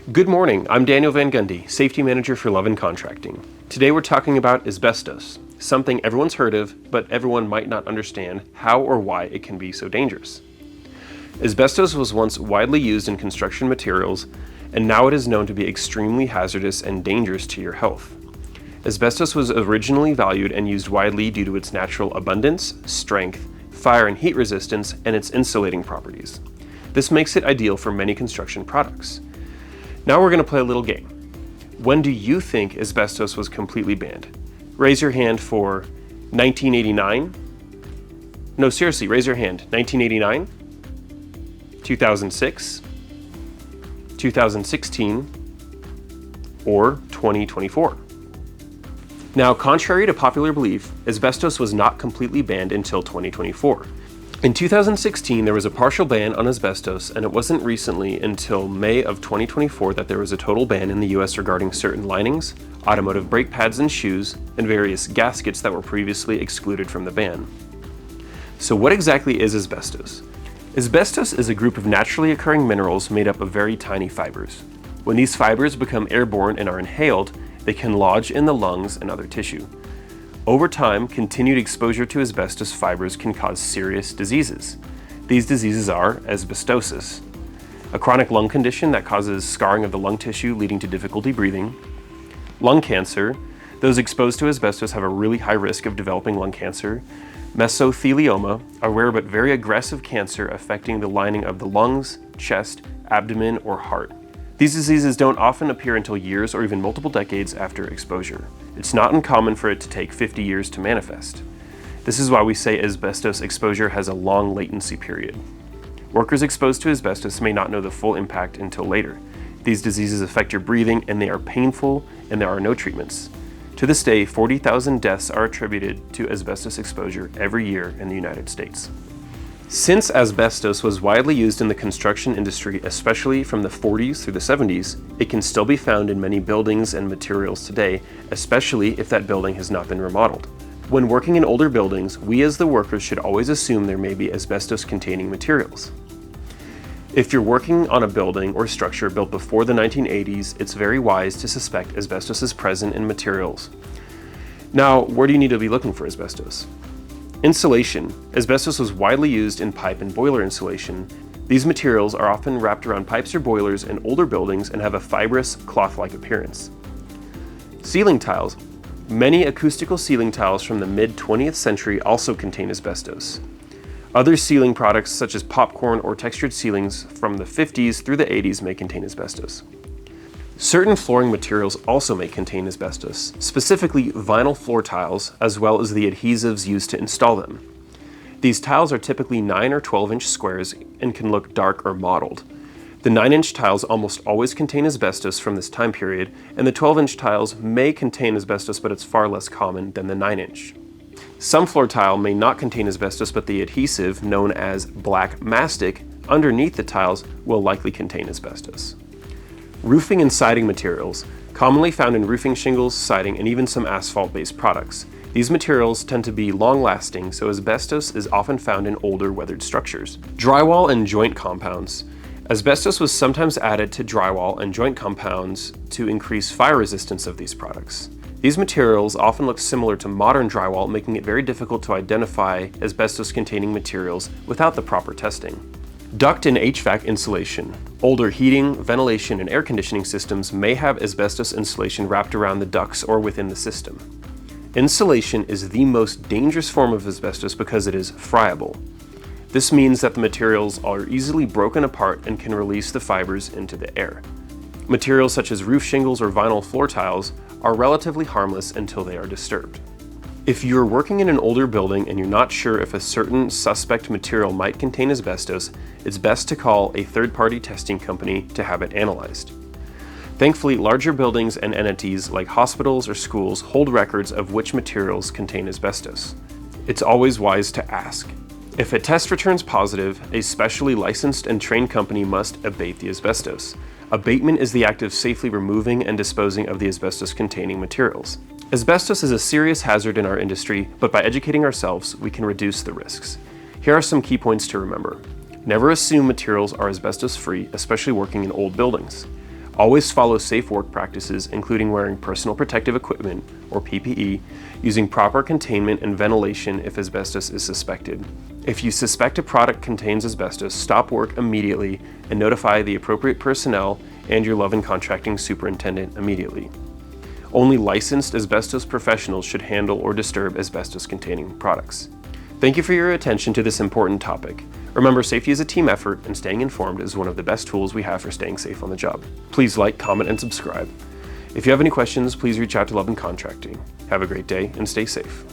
Good morning, I'm Daniel Van Gundy, Safety Manager for Loven Contracting. Today we're talking about asbestos, something everyone's heard of, but everyone might not understand how or why it can be so dangerous. Asbestos was once widely used in construction materials, and now it is known to be extremely hazardous and dangerous to your health. Asbestos was originally valued and used widely due to its natural abundance, strength, fire and heat resistance, and its insulating properties. This makes it ideal for many construction products. Now we're going to play a little game. When do you think asbestos was completely banned? Raise your hand for 1989. No, seriously, raise your hand. 1989, 2006, 2016, or 2024. Now, contrary to popular belief, asbestos was not completely banned until 2024. In 2016, there was a partial ban on asbestos, and it wasn't recently until May of 2024 that there was a total ban in the US regarding certain linings, automotive brake pads and shoes, and various gaskets that were previously excluded from the ban. So what exactly is asbestos? Asbestos is a group of naturally occurring minerals made up of very tiny fibers. When these fibers become airborne and are inhaled, they can lodge in the lungs and other tissue. Over time, continued exposure to asbestos fibers can cause serious diseases. These diseases are asbestosis, a chronic lung condition that causes scarring of the lung tissue leading to difficulty breathing; lung cancer, those exposed to asbestos have a really high risk of developing lung cancer; mesothelioma, a rare but very aggressive cancer affecting the lining of the lungs, chest, abdomen, or heart. These diseases don't often appear until years or even multiple decades after exposure. It's not uncommon for it to take 50 years to manifest. This is why we say asbestos exposure has a long latency period. Workers exposed to asbestos may not know the full impact until later. These diseases affect your breathing and they are painful, and there are no treatments. To this day, 40,000 deaths are attributed to asbestos exposure every year in the United States. Since asbestos was widely used in the construction industry, especially from the 40s through the 70s, it can still be found in many buildings and materials today, especially if that building has not been remodeled. When working in older buildings, we as the workers should always assume there may be asbestos-containing materials. If you're working on a building or structure built before the 1980s, it's very wise to suspect asbestos is present in materials. Now, where do you need to be looking for asbestos? Insulation. Asbestos was widely used in pipe and boiler insulation. These materials are often wrapped around pipes or boilers in older buildings and have a fibrous, cloth-like appearance. Ceiling tiles. Many acoustical ceiling tiles from the mid-20th century also contain asbestos. Other ceiling products such as popcorn or textured ceilings from the 50s through the 80s may contain asbestos. Certain flooring materials also may contain asbestos, specifically vinyl floor tiles, as well as the adhesives used to install them. These tiles are typically 9 or 12-inch squares and can look dark or mottled. The 9-inch tiles almost always contain asbestos from this time period, and the 12-inch tiles may contain asbestos, but it's far less common than the 9-inch. Some floor tile may not contain asbestos, but the adhesive, known as black mastic, underneath the tiles will likely contain asbestos. Roofing and siding materials, commonly found in roofing shingles, siding, and even some asphalt-based products. These materials tend to be long-lasting, so asbestos is often found in older weathered structures. Drywall and joint compounds. Asbestos was sometimes added to drywall and joint compounds to increase fire resistance of these products. These materials often look similar to modern drywall, making it very difficult to identify asbestos-containing materials without the proper testing. Duct and HVAC insulation. Older heating, ventilation, and air conditioning systems may have asbestos insulation wrapped around the ducts or within the system. Insulation is the most dangerous form of asbestos because it is friable. This means that the materials are easily broken apart and can release the fibers into the air. Materials such as roof shingles or vinyl floor tiles are relatively harmless until they are disturbed. If you're working in an older building and you're not sure if a certain suspect material might contain asbestos, it's best to call a third-party testing company to have it analyzed. Thankfully, larger buildings and entities like hospitals or schools hold records of which materials contain asbestos. It's always wise to ask. If a test returns positive, a specially licensed and trained company must abate the asbestos. Abatement is the act of safely removing and disposing of the asbestos-containing materials. Asbestos is a serious hazard in our industry, but by educating ourselves, we can reduce the risks. Here are some key points to remember. Never assume materials are asbestos-free, especially working in old buildings. Always follow safe work practices, including wearing personal protective equipment, or PPE, using proper containment and ventilation if asbestos is suspected. If you suspect a product contains asbestos, stop work immediately and notify the appropriate personnel and your Loven Contracting superintendent immediately. Only licensed asbestos professionals should handle or disturb asbestos-containing products. Thank you for your attention to this important topic. Remember, safety is a team effort, and staying informed is one of the best tools we have for staying safe on the job. Please like, comment, and subscribe. If you have any questions, please reach out to Loven Contracting. Have a great day and stay safe.